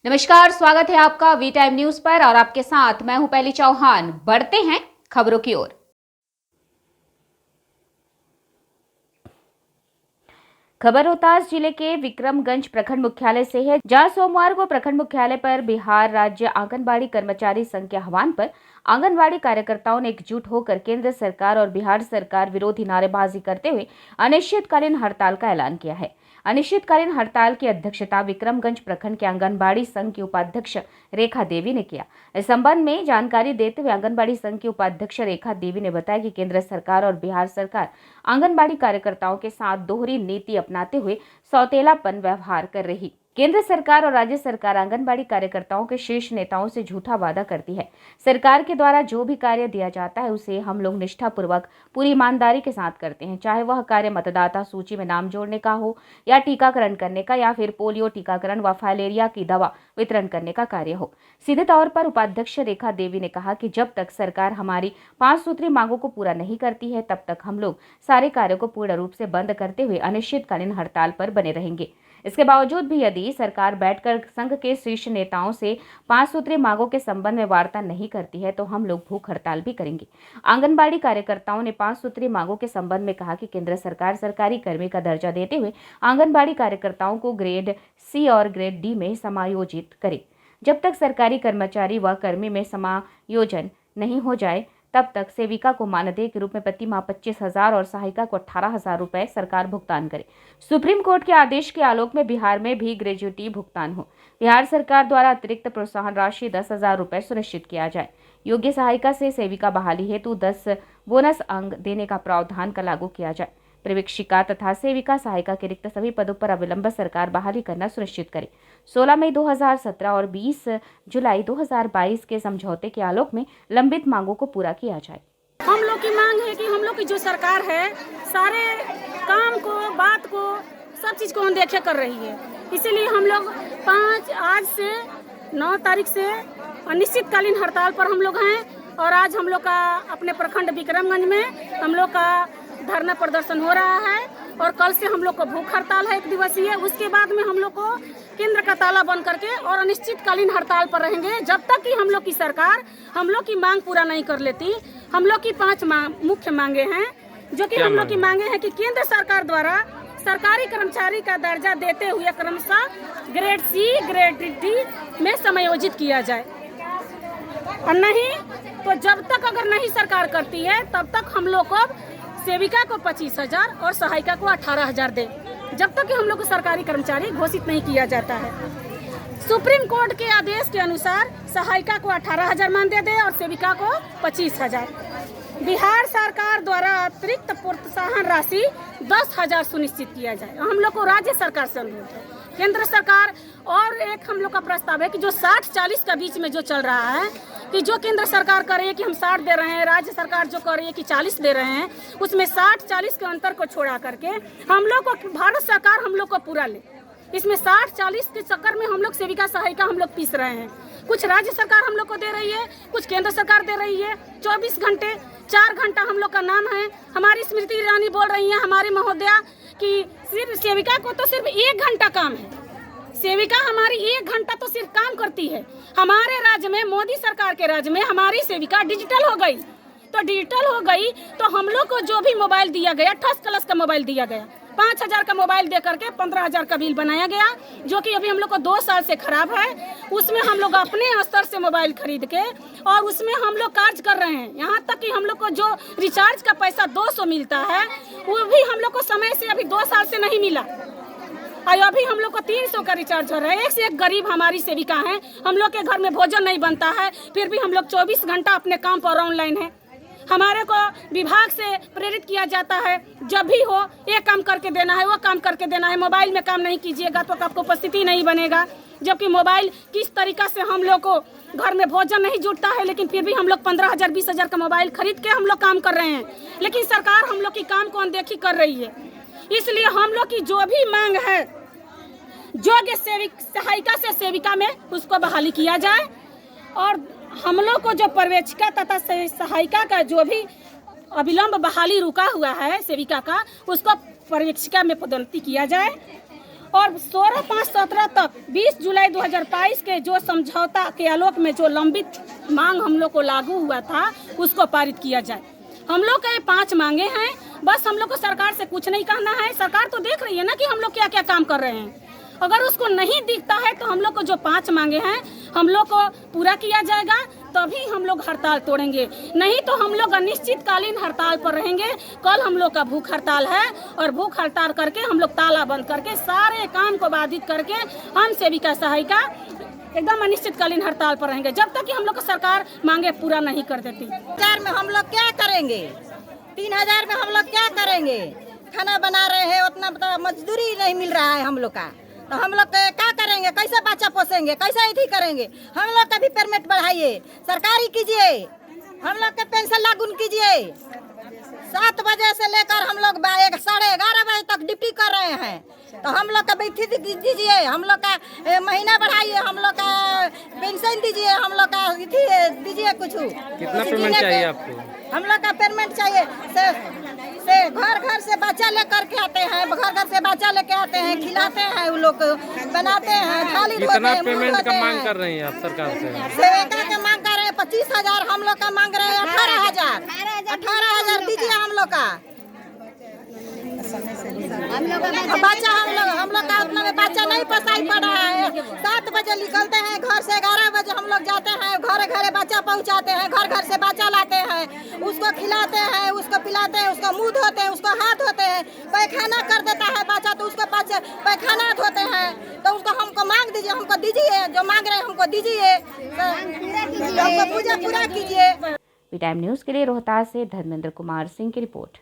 नमस्कार, स्वागत है आपका वी टाइम न्यूज पर और आपके साथ मैं हूं पहली चौहान। बढ़ते हैं खबरों की ओर। खबर रोहतास जिले के विक्रमगंज प्रखंड मुख्यालय से है, जहां सोमवार को प्रखंड मुख्यालय पर बिहार राज्य आंगनबाड़ी कर्मचारी संघ के आह्वान पर आंगनबाड़ी कार्यकर्ताओं ने एकजुट होकर केंद्र सरकार और बिहार सरकार विरोधी नारेबाजी करते हुए अनिश्चितकालीन हड़ताल का ऐलान किया है। अनिश्चितकालीन हड़ताल की अध्यक्षता विक्रमगंज प्रखंड के आंगनबाड़ी संघ की उपाध्यक्ष रेखा देवी ने किया। इस संबंध में जानकारी देते हुए आंगनबाड़ी संघ की उपाध्यक्ष रेखा देवी ने बताया कि केंद्र सरकार और बिहार सरकार आंगनबाड़ी कार्यकर्ताओं के साथ दोहरी नीति अपनाते हुए सौतेलापन व्यवहार कर रही। केंद्र सरकार और राज्य सरकार आंगनबाड़ी कार्यकर्ताओं के शीर्ष नेताओं से झूठा वादा करती है। सरकार के द्वारा जो भी कार्य दिया जाता है उसे हम लोग निष्ठापूर्वक पूरी ईमानदारी के साथ करते हैं, चाहे वह कार्य मतदाता सूची में नाम जोड़ने का हो या टीकाकरण करने का या फिर पोलियो टीकाकरण व फाइलेरिया की दवा वितरण करने का कार्य हो। सीधे तौर पर उपाध्यक्ष रेखा देवी ने कहा कि जब तक सरकार हमारी 5 सूत्री मांगों को पूरा नहीं करती है तब तक हम लोग सारे कार्यों को पूर्ण रूप से बंद करते हुए अनिश्चितकालीन हड़ताल पर बने रहेंगे। इसके बावजूद भी यदि सरकार बैठकर संघ के शीर्ष नेताओं से 5 सूत्री मांगों के संबंध में वार्ता नहीं करती है तो हम लोग भूख हड़ताल भी करेंगे। आंगनबाड़ी कार्यकर्ताओं ने 5 सूत्री मांगों के संबंध में कहा कि केंद्र सरकार सरकारी कर्मी का दर्जा देते हुए आंगनबाड़ी कार्यकर्ताओं को ग्रेड सी और ग्रेड डी में समायोजित करे। जब तक सरकारी कर्मचारी व कर्मी में समायोजन नहीं हो जाए तब तक सेविका को मानदेय के रूप में प्रति माह 25,000 और सहायिका को 18,000 रुपए सरकार भुगतान करे। सुप्रीम कोर्ट के आदेश के आलोक में बिहार में भी ग्रेजुएटी भुगतान हो। बिहार सरकार द्वारा अतिरिक्त प्रोत्साहन राशि 10,000 रुपए सुनिश्चित किया जाए। योग्य सहायिका से सेविका बहाली हेतु 10 बोनस अंक देने का प्रावधान का लागू किया जाए। प्रशिक्षिका तथा सेविका सहायिका के रिक्त सभी पदों पर अविलंब सरकार बहाली करना सुनिश्चित करे। 16 मई 2017 और 20 जुलाई 2022 के समझौते के आलोक में लंबित मांगों को पूरा किया जाए। हम लोग की मांग है कि हम लोग की जो सरकार है सारे काम को, बात को, सब चीज को अनदेखा कर रही है। इसीलिए हम लोग आज से 9 तारीख से अनिश्चितकालीन हड़ताल पर हम लोग हैं और आज हम लोग का अपने प्रखंड विक्रमगंज में हम लोग का धरना प्रदर्शन हो रहा है और कल से हम लोग को भूख हड़ताल है 1 दिवसीय। उसके बाद में हम लोग को केंद्र का ताला बंद करके और अनिश्चितकालीन हड़ताल पर रहेंगे जब तक कि हम लोग की सरकार हम लोग की मांग पूरा नहीं कर लेती। हम लोग की 5 मुख्य मांगे हैं, जो कि हम लोग की मांगे हैं कि केंद्र सरकार द्वारा सरकारी कर्मचारी का दर्जा देते हुए क्रमशः ग्रेड सी, ग्रेड डी में समायोजित किया जाए और नहीं तो जब तक अगर नहीं सरकार करती है तब तक हम लोग को सेविका को 25,000 और सहायिका को 18,000 दे, जब तक कि हम लोग को सरकारी कर्मचारी घोषित नहीं किया जाता है। सुप्रीम कोर्ट के आदेश के अनुसार सहायिका को 18,000 मानदेय दे और सेविका को 25,000। बिहार सरकार द्वारा अतिरिक्त प्रोत्साहन राशि 10,000 सुनिश्चित किया जाए। हम लोग को राज्य सरकार से अनुरोध है, केंद्र सरकार और एक हम लोग का प्रस्ताव है कि जो 60-40 का बीच में जो चल रहा है कि जो केंद्र सरकार कर रही है कि हम 60 दे रहे हैं, राज्य सरकार जो कर रही है कि 40 दे रहे हैं, उसमें 60-40 के अंतर को छोड़ा करके हम लोग को भारत सरकार हम लोग को पूरा ले। इसमें 60-40 के चक्कर में हम लोग सेविका सहायिका हम लोग पीस रहे हैं। कुछ राज्य सरकार हम लोग को दे रही है, कुछ केंद्र सरकार दे रही है। 24 घंटे 4 घंटा हम लोग का नाम है। हमारी स्मृति ईरानी बोल रही है, हमारी महोदया, कि सिर्फ सेविका को तो सिर्फ 1 घंटा काम है। सेविका हमारी 1 घंटा तो सिर्फ काम करती है। हमारे राज्य में, मोदी सरकार के राज्य में हमारी सेविका डिजिटल हो गई। तो डिजिटल हो गई तो हम लोग को जो भी मोबाइल दिया गया, फर्स्ट क्लास का मोबाइल दिया गया, 5,000 का मोबाइल दे करके 15,000 का बिल बनाया गया, जो कि अभी हम लोग को 2 साल से खराब है। उसमें हम लोग अपने स्तर से मोबाइल खरीद के और उसमें हम लोग कार्य कर रहे हैं। यहाँ तक कि हम लोग को जो रिचार्ज का पैसा 200 मिलता है वो भी हम लोग को समय से अभी 2 साल से नहीं मिला और अभी हम लोग को 300 का रिचार्ज हो रहा है। एक से एक गरीब हमारी सेविका हैं। हम लोग के घर में भोजन नहीं बनता है, फिर भी हम लोग 24 घंटा अपने काम पर ऑनलाइन है। हमारे को विभाग से प्रेरित किया जाता है, जब भी हो ये काम करके देना है, वो काम करके देना है। मोबाइल में काम नहीं कीजिएगा तो आपको उपस्थिति नहीं बनेगा। जबकि मोबाइल किस तरीका से हम लोग को घर में भोजन नहीं जुटता है, लेकिन फिर भी हम लोग 15,000 20,000 का मोबाइल खरीद के हम लोग काम कर रहे हैं। लेकिन सरकार हम लोग की काम को अनदेखी कर रही है। इसलिए हम लोग की जो भी मांग है, योग्य सहायिका से सेविका में उसको बहाली किया जाए और हम लोग को जो पर्यवेक्षिका तथा सहायिका का जो भी अविलंब बहाली रुका हुआ है सेविका का, उसको पर्यवेक्षिका में पदोन्नति किया जाए और 16/5/17 तक 20 जुलाई 2022 के जो समझौता के आलोक में जो लंबित मांग हम लोग को लागू हुआ था उसको पारित किया जाए। हम लोग के 5 मांगे हैं, बस हम लोग को सरकार से कुछ नहीं कहना है। सरकार तो देख रही है ना कि हम लोग क्या क्या काम कर रहे हैं। अगर उसको नहीं दिखता है तो हम लोग को जो 5 मांगे हैं हम लोग को पूरा किया जाएगा, तभी हम लोग हड़ताल तोड़ेंगे। नहीं तो हम लोग अनिश्चितकालीन हड़ताल पर रहेंगे। कल हम लोग का भूख हड़ताल है और भूख हड़ताल करके हम लोग ताला बंद करके सारे काम को बाधित करके हम सेविका सहायिका एकदम अनिश्चितकालीन हड़ताल पर रहेंगे जब तक कि हम लोग को सरकार मांगे पूरा नहीं कर देती। 3000 में हम लोग क्या करेंगे? 3000 में हम लोग क्या करेंगे? खाना बना रहे हैं, उतना मजदूरी नहीं मिल रहा है हम लोग का, तो हम लोग क्या करेंगे? कैसे बच्चा पोसेंगे? कैसे इधर करेंगे? हम लोग का भी पेमेंट बढ़ाइए, सरकारी कीजिए, हम लोग का पेंशन लागू कीजिए। 7 बजे से लेकर हम लोग 11:30 बजे तक ड्यूटी कर रहे हैं, तो हम लोग का बैठी दीजिए, हम लोग का महीना बढ़ाइए, हम लोग का पेंशन दीजिए, हम लोग का दीजिए कुछ। कितना पेमेंट चाहिए आपको? हम लोग का पेमेंट चाहिए से घर से बच्चा लेकर के आते हैं, घर से बच्चा लेके आते हैं, खिलाते हैं, वो लोग बनाते हैं, थाली धोते हैं। कितना पेमेंट का मांग कर रही हैं आप सरकार से? सेविका के मांग कर रहे हैं 25,000, हम लोग का मांग रहे हैं 18,000। 18,000 दीजिए हम लोग का। बच्चा हम लोग का उतना में बच्चा नहीं पसाई पड़ रहा है। 7 बजे निकलते हैं घर से, 11 बजे हम लोग जाते हैं, घर बच्चा पहुंचाते हैं, घर से बच्चा लाते हैं, उसको खिलाते हैं, उसको पिलाते हैं, उसको मुंह धोते हैं, उसको हाथ धोते हैं, पैखाना कर देता है बच्चा तो उसको पैखाना धोते हैं। तो उसको हमको मांग दीजिए, हमको दीजिए, जो मांग रहे हैं हमको दीजिए, हमको पूजा पूरा कीजिए। टाइम न्यूज़ के लिए रोहतास से धर्मेंद्र कुमार सिंह की रिपोर्ट।